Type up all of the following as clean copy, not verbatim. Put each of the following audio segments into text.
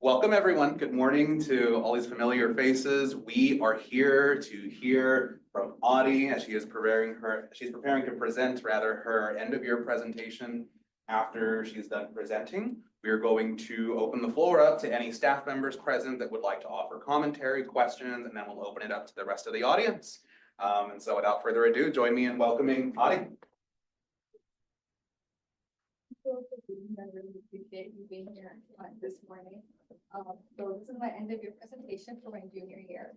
Welcome everyone. Good morning to all these familiar faces. We are here to hear from Audie as she's preparing to present her end of year presentation. After she's done presenting, we are going to open the floor up to any staff members present that would like to offer commentary, questions, and then we'll open it up to the rest of the audience. And so without further ado, join me in welcoming Audie. I really appreciate you being here this morning. So this is my end of year presentation for my junior year.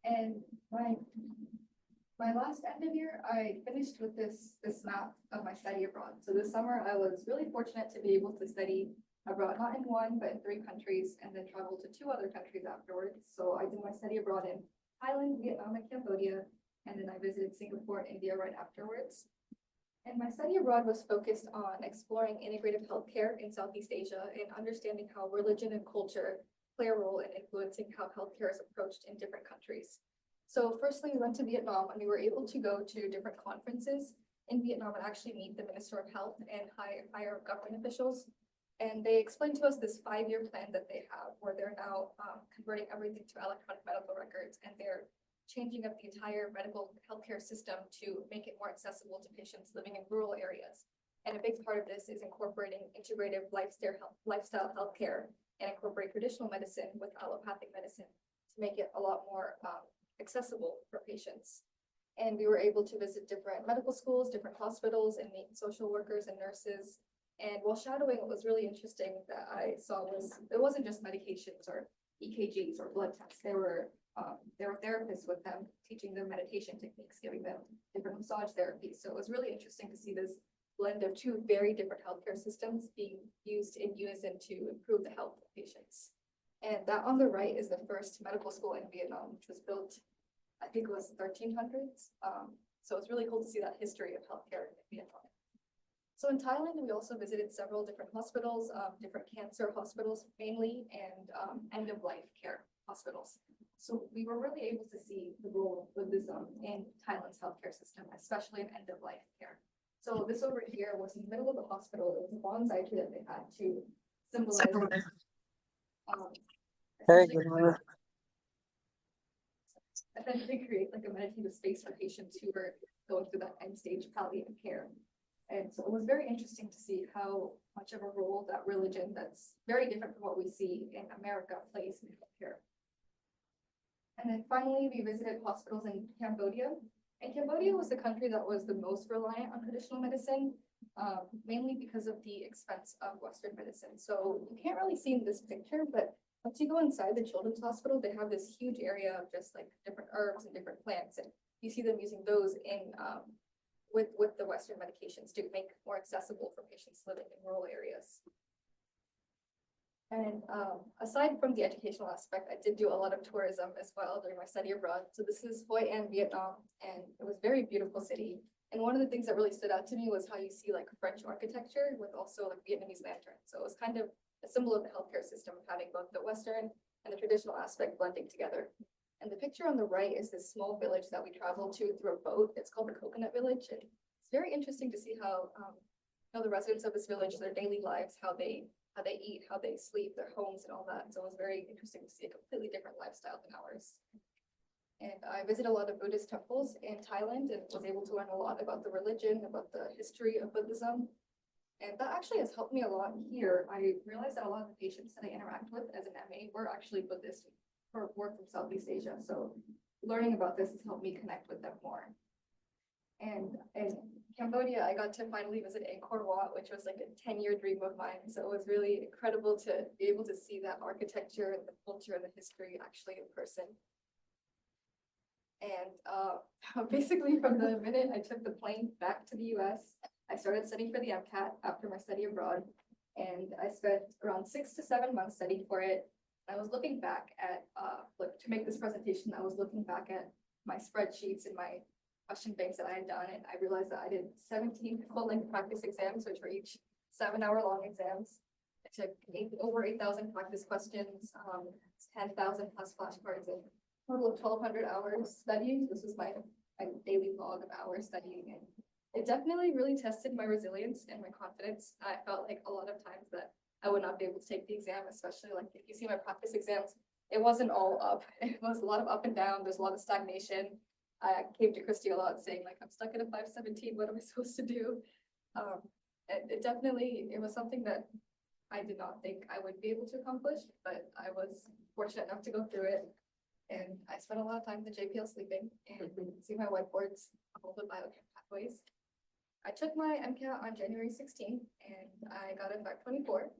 And my last end of year, I finished with this map of my study abroad. So this summer, I was really fortunate to be able to study abroad, not in one, but in 3 countries, and then travel to 2 other countries afterwards. So I did my study abroad in Thailand, Vietnam, and Cambodia, and then I visited Singapore and India right afterwards. And my study abroad was focused on exploring integrative healthcare in Southeast Asia and understanding how religion and culture play a role in influencing how healthcare is approached in different countries. So firstly, we went to Vietnam and we were able to go to different conferences in Vietnam and actually meet the Minister of Health and higher government officials. And they explained to us this 5-year plan that they have, where they're now converting everything to electronic medical records, and they're changing up the entire medical healthcare system to make it more accessible to patients living in rural areas. And a big part of this is incorporating integrative lifestyle healthcare and incorporate traditional medicine with allopathic medicine to make it a lot more accessible for patients. And we were able to visit different medical schools, different hospitals, and meet social workers and nurses. And while shadowing, what was really interesting that I saw was it wasn't just medications or EKGs or blood tests. There were therapists with them, teaching them meditation techniques, giving them different massage therapies. So it was really interesting to see this blend of 2 very different healthcare systems being used in unison to improve the health of patients. And that on the right is the first medical school in Vietnam, which was built, I think it was 1300s. So it's really cool to see that history of healthcare in Vietnam. So in Thailand, we also visited several different hospitals, different cancer hospitals mainly, and end-of-life care hospitals. So we were really able to see the role of Buddhism in Thailand's healthcare system, especially in end-of-life care. So this over here was in the middle of the hospital. It was a bonsai tree that they had to symbolize essentially create like a meditative space for patients who were going through that end stage palliative care. And so it was very interesting to see how much of a role that religion that's very different from what we see in America plays in healthcare. And then finally, we visited hospitals in Cambodia. And Cambodia was the country that was the most reliant on traditional medicine, mainly because of the expense of Western medicine. So you can't really see in this picture, but once you go inside the children's hospital, they have this huge area of just like different herbs and different plants. And you see them using those in with the Western medications to make more accessible for patients living in rural areas. And aside from the educational aspect, I did do a lot of tourism as well during my study abroad. So this is Hoi An, Vietnam, and it was a very beautiful city. And one of the things that really stood out to me was how you see like French architecture with also like Vietnamese lanterns. So it was kind of a symbol of the healthcare system, having both the Western and the traditional aspect blending together. And the picture on the right is this small village that we traveled to through a boat. It's called the Coconut Village. And it's very interesting to see how the residents of this village, their daily lives, how they eat, how they sleep, their homes and all that. So it was very interesting to see a completely different lifestyle than ours. And I visited a lot of Buddhist temples in Thailand and was able to learn a lot about the religion, about the history of Buddhism. And that actually has helped me a lot here. I realized that a lot of the patients that I interact with as an MA were actually Buddhist or were from Southeast Asia. So learning about this has helped me connect with them more. And in Cambodia, I got to finally visit Angkor Wat, which was like a 10-year dream of mine. So it was really incredible to be able to see that architecture and the culture and the history actually in person. And basically from the minute I took the plane back to the US, I started studying for the MCAT after my study abroad. And I spent around 6 to 7 months studying for it. I was looking back at, to make this presentation, I was looking back at my spreadsheets and my question banks that I had done, and I realized that I did 17 full-length practice exams, which were each 7-hour-long exams. I took over 8,000 practice questions, 10,000 plus flashcards, and a total of 1,200 hours studying. This was my daily log of hours studying, and it definitely really tested my resilience and my confidence. I felt like a lot of times that I would not be able to take the exam, especially like if you see my practice exams, it wasn't all up. It was a lot of up and down. There's a lot of stagnation. I came to Christy a lot saying like, I'm stuck at a 517. What am I supposed to do? It definitely, it was something that I did not think I would be able to accomplish, but I was fortunate enough to go through it. And I spent a lot of time in the JPL sleeping and see my whiteboards, all the biochem pathways. I took my MCAT on January 16th and I got a 524,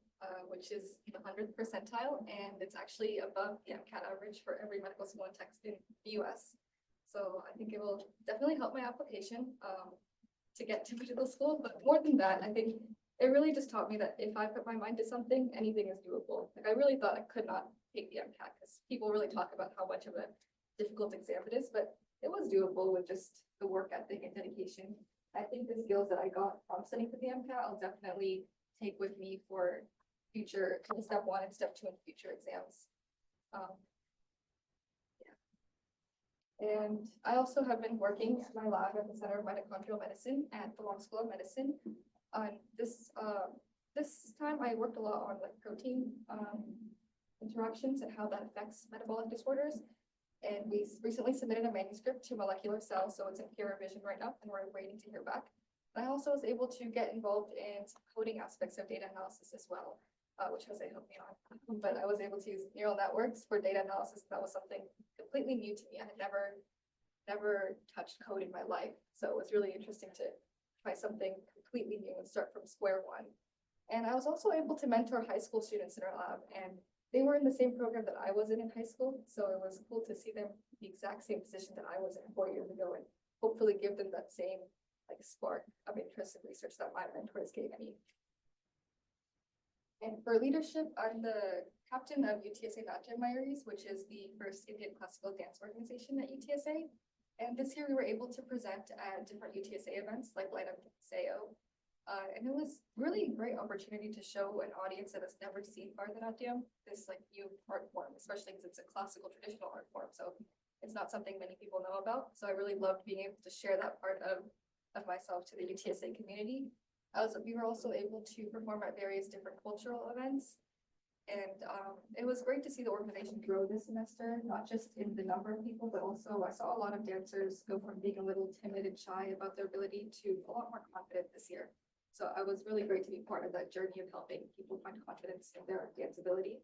which is the 100th percentile, and it's actually above the MCAT average for every medical school in Texas in the US. So I think it will definitely help my application to get to medical school. But more than that, I think it really just taught me that if I put my mind to something, anything is doable. Like I really thought I could not take the MCAT because people really talk about how much of a difficult exam it is, but it was doable with just the work ethic and dedication. I think the skills that I got from studying for the MCAT, I'll definitely take with me for future step 1 and step 2 in future exams. And I also have been working at my lab at the Center of Mitochondrial Medicine at the Long School of Medicine. On this time, I worked a lot on like protein interactions and how that affects metabolic disorders. And we recently submitted a manuscript to Molecular Cell, so it's in peer revision right now, and we're waiting to hear back. And I also was able to get involved in some coding aspects of data analysis as well, which Jose helped me on. But I was able to use neural networks for data analysis. That was something completely new to me. I had never touched code in my life, so it was really interesting to try something completely new and start from square one. And I was also able to mentor high school students in our lab, and they were in the same program that I was in high school, so it was cool to see them in the exact same position that I was in 4 years ago, and hopefully give them that same like spark of interest in research that my mentors gave me. And for leadership, I'm the captain of UTSA Natya Mayuris, which is the first Indian classical dance organization at UTSA. And this year we were able to present at different UTSA events like Light Up SEO. And it was really a great opportunity to show an audience that has never seen Bharatanatyam, this like new art form, especially because it's a classical traditional art form. So it's not something many people know about. So I really loved being able to share that part of myself to the UTSA community. We were also able to perform at various different cultural events. And it was great to see the organization grow this semester, not just in the number of people, but also I saw a lot of dancers go from being a little timid and shy about their ability to a lot more confident this year. So I was really great to be part of that journey of helping people find confidence in their dance ability.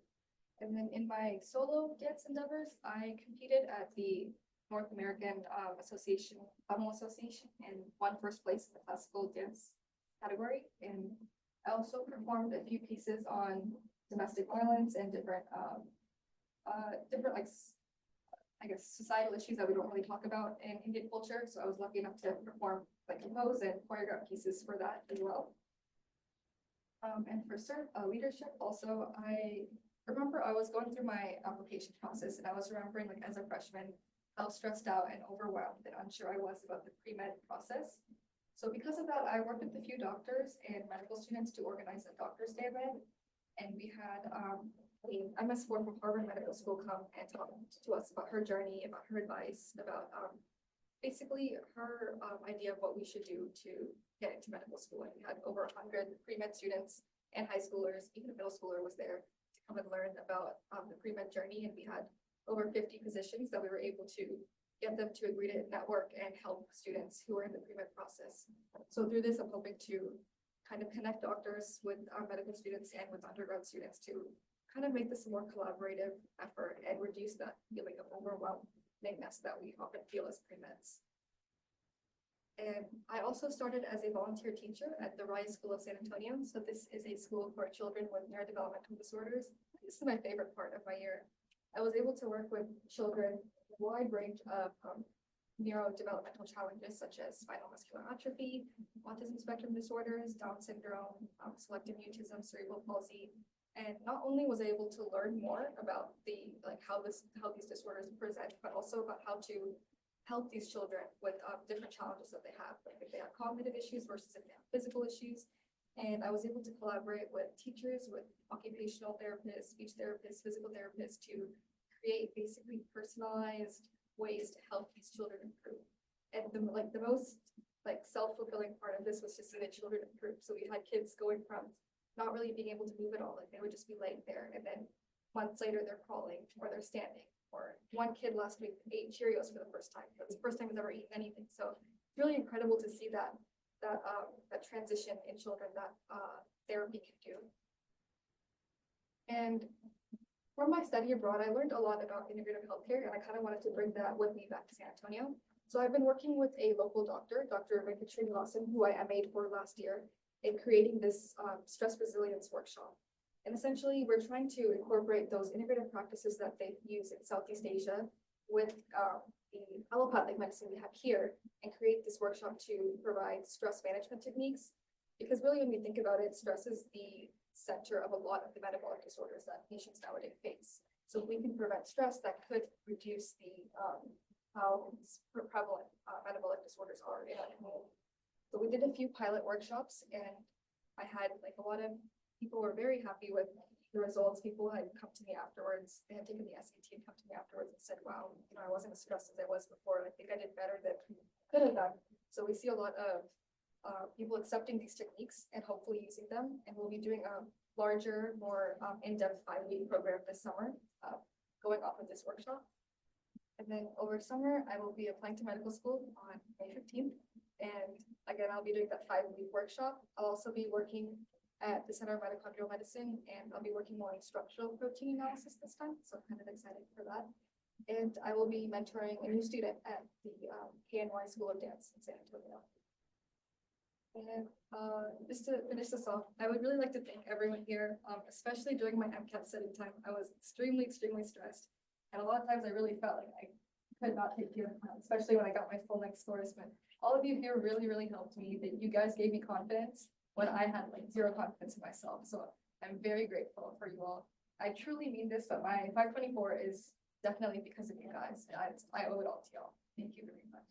And then in my solo dance endeavors, I competed at the North American Association, Tamil Association, and won first place in the classical dance category. And I also performed a few pieces on domestic violence and different like, I guess, societal issues that we don't really talk about in Indian culture. So I was lucky enough to perform, like, compose and choreograph pieces for that as well. And for leadership also, I remember I was going through my application process and I was remembering, like, as a freshman, how stressed out and overwhelmed and unsure I was about the pre-med process. So because of that, I worked with a few doctors and medical students to organize a doctor's day event. And we had an MS4 from Harvard Medical School come and talk to us about her journey, about her advice, about basically her idea of what we should do to get into medical school. And we had over 100 pre-med students and high schoolers, even a middle schooler was there to come and learn about the pre-med journey. And we had over 50 positions that we were able to get them to agree to network and help students who are in the pre-med process. So through this, I'm hoping to kind of connect doctors with our medical students and with undergrad students to kind of make this a more collaborative effort and reduce that feeling of overwhelmingness that we often feel as pre-meds. And I also started as a volunteer teacher at the Rise School of San Antonio. So this is a school for children with neurodevelopmental disorders. This is my favorite part of my year. I was able to work with children with a wide range of neurodevelopmental challenges such as spinal muscular atrophy, autism spectrum disorders, Down syndrome, selective mutism, cerebral palsy. And not only was I able to learn more about how these disorders present, but also about how to help these children with different challenges that they have, like if they have cognitive issues versus if they have physical issues. And I was able to collaborate with teachers, with occupational therapists, speech therapists, physical therapists to create basically personalized ways to help these children improve. And the most self-fulfilling part of this was to see the children improve. So we had kids going from not really being able to move at all. Like they would just be laying there, and then months later they're crawling or they're standing. Or one kid last week ate Cheerios for the first time. That's the first time he's ever eaten anything. So it's really incredible to see that transition in children that therapy can do. And from my study abroad, I learned a lot about integrative healthcare, and I kind of wanted to bring that with me back to San Antonio. So I've been working with a local doctor, Dr. Adhishree, who I MA'd for last year, in creating this stress resilience workshop. And essentially, we're trying to incorporate those integrative practices that they use in Southeast Asia with the allopathic medicine we have here, and create this workshop to provide stress management techniques. Because really, when we think about it, stress is the center of a lot of the metabolic disorders that patients nowadays face. So if we can prevent stress, that could reduce the how prevalent metabolic disorders are in our community. So we did a few pilot workshops, and I had like a lot of people were very happy with the results. People had come to me afterwards. They had taken the SAT and come to me afterwards and said, wow, you know, I wasn't as stressed as I was before. And I think I did better than I could have done. So we see a lot of people accepting these techniques and hopefully using them. And we'll be doing a larger, more in-depth 5-week program this summer, going off of this workshop. And then over summer, I will be applying to medical school on May 15th. And again, I'll be doing that 5-week workshop. I'll also be working at the Center of Mitochondrial Medicine, and I'll be working more on structural protein analysis this time. So I'm kind of excited for that. And I will be mentoring a new student at the KNY School of Dance in San Antonio. And just to finish this off, I would really like to thank everyone here, especially during my MCAT study time. I was extremely stressed. And a lot of times I really felt like I could not take care of it, especially when I got my full next scores. But all of you here really helped me. That you guys gave me confidence when I had like zero confidence in myself. So I'm very grateful for you all. I truly mean this, but my 524 is definitely because of you guys. And I owe it all to y'all. Thank you very much.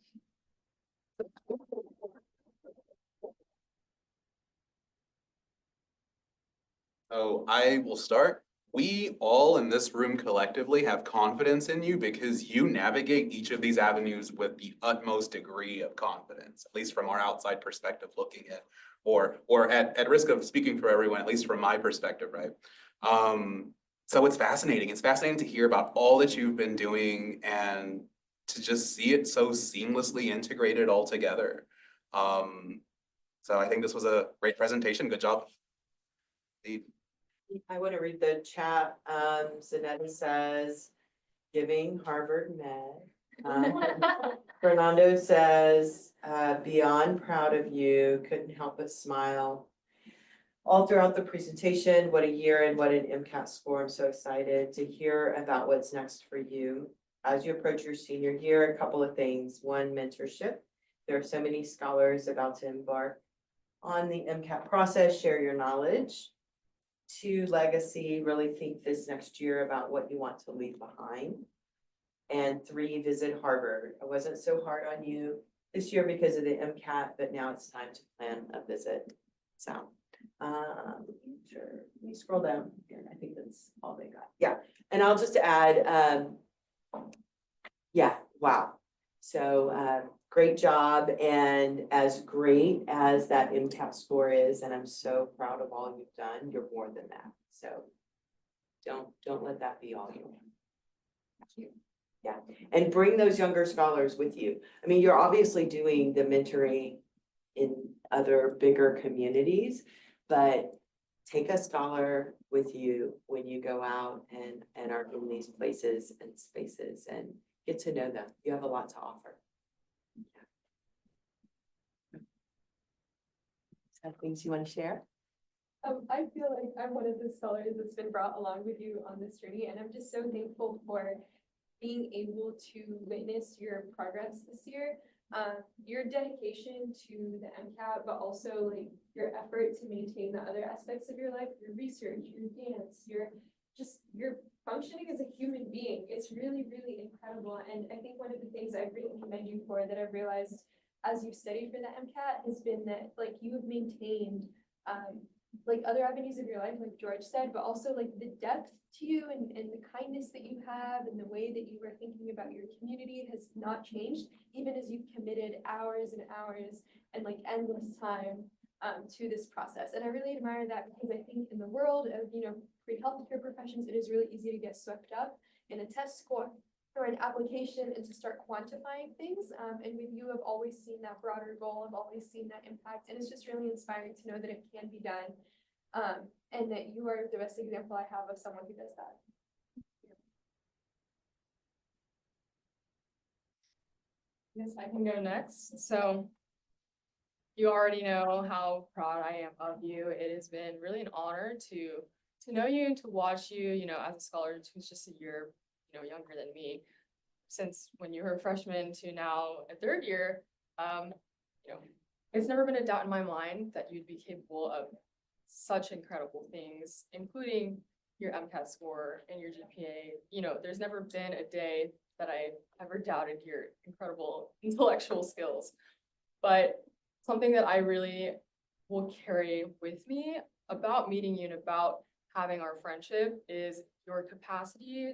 So I will start. We all in this room collectively have confidence in you because you navigate each of these avenues with the utmost degree of confidence, at least from our outside perspective looking at, or at risk of speaking for everyone, at least from my perspective, right? So it's fascinating. It's fascinating to hear about all that you've been doing and to just see it so seamlessly integrated all together. So I think this was a great presentation. Good job. I want to read the chat. Zanetta says, giving Harvard Med. Fernando says, beyond proud of you, couldn't help but smile. All throughout the presentation, what a year and what an MCAT score. I'm so excited to hear about what's next for you. As you approach your senior year, a couple of things. One, mentorship. There are so many scholars about to embark on the MCAT process, share your knowledge. 2, legacy, really think this next year about what you want to leave behind. And 3, visit Harvard. I wasn't so hard on you this year because of the MCAT, but now it's time to plan a visit. So, sure, let me scroll down here. I think that's all they got. Yeah, and I'll just add, yeah, wow. So, great job, and as great as that MCAT score is, and I'm so proud of all you've done, you're more than that. So don't let that be all you want. Thank you. Yeah, and bring those younger scholars with you. I mean, you're obviously doing the mentoring in other bigger communities, but take a scholar with you when you go out and are in these places and spaces and get to know them. You have a lot to offer. Have things you want to share? I feel like I'm one of the scholars that's been brought along with you on this journey, and I'm just so thankful for being able to witness your progress this year. Your dedication to the MCAT, but also like your effort to maintain the other aspects of your life, your research, your dance, your functioning as a human being. It's really incredible. And I think one of the things I really commend you for that I've realized as you studied for the MCAT has been that like you have maintained like other avenues of your life, like George said, but also like the depth to you and the kindness that you have and the way that you are thinking about your community has not changed, even as you've committed hours and hours and like endless time to this process. And I really admire that because I think in the world of, pre-healthcare professions, it is really easy to get swept up in a test score or an application and to start quantifying things. And with you, I've always seen that broader goal. I've always seen that impact. And it's just really inspiring to know that it can be done. And that you are the best example I have of someone who does that. Yes, I can go next. So you already know how proud I am of you. It has been really an honor to know you and to watch you, as a scholar who's just a year, younger than me, since when you were a freshman to now a third year. It's never been a doubt in my mind that you'd be capable of such incredible things, including your MCAT score and your GPA. There's never been a day that I ever doubted your incredible intellectual skills. But something that I really will carry with me about meeting you and about having our friendship is your capacity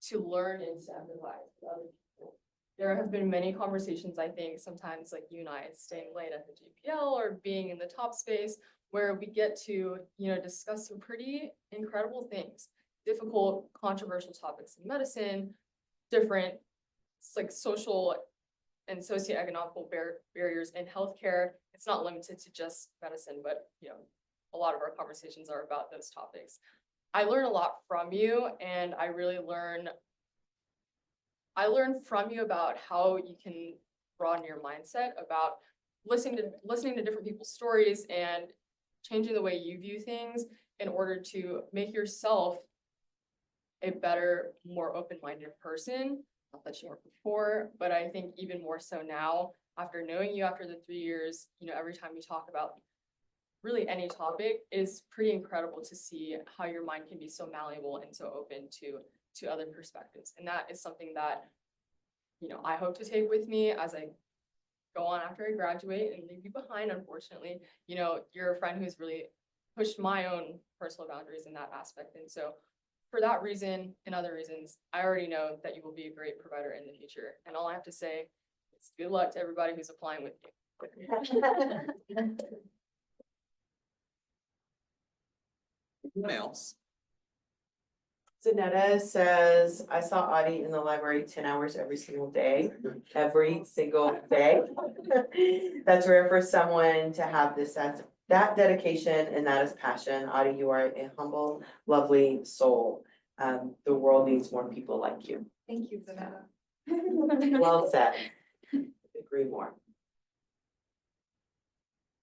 to learn and to empathize with other people. There have been many conversations, I think, sometimes like you and I staying late at the GPL or being in the top space where we get to, discuss some pretty incredible things, difficult, controversial topics in medicine, different like social and socioeconomic barriers in healthcare. It's not limited to just medicine, but a lot of our conversations are about those topics. I learn a lot from you, and I really learn from you about how you can broaden your mindset, about listening to different people's stories and changing the way you view things in order to make yourself a better, more open-minded person. Not that you weren't before, but I think even more so now, after knowing you after the 3 years, every time you talk about really any topic, is pretty incredible to see how your mind can be so malleable and so open to other perspectives. And that is something that, I hope to take with me as I go on after I graduate and leave you behind, unfortunately. You're a friend who's really pushed my own personal boundaries in that aspect. And so for that reason and other reasons, I already know that you will be a great provider in the future. And all I have to say is good luck to everybody who's applying with you. Anyone else? Zanetta says, I saw Audie in the library 10 hours every single day. That's rare for someone to have that dedication, and that is passion. Audie, you are a humble, lovely soul. The world needs more people like you. Thank you, Zanetta. Well said. Agree more.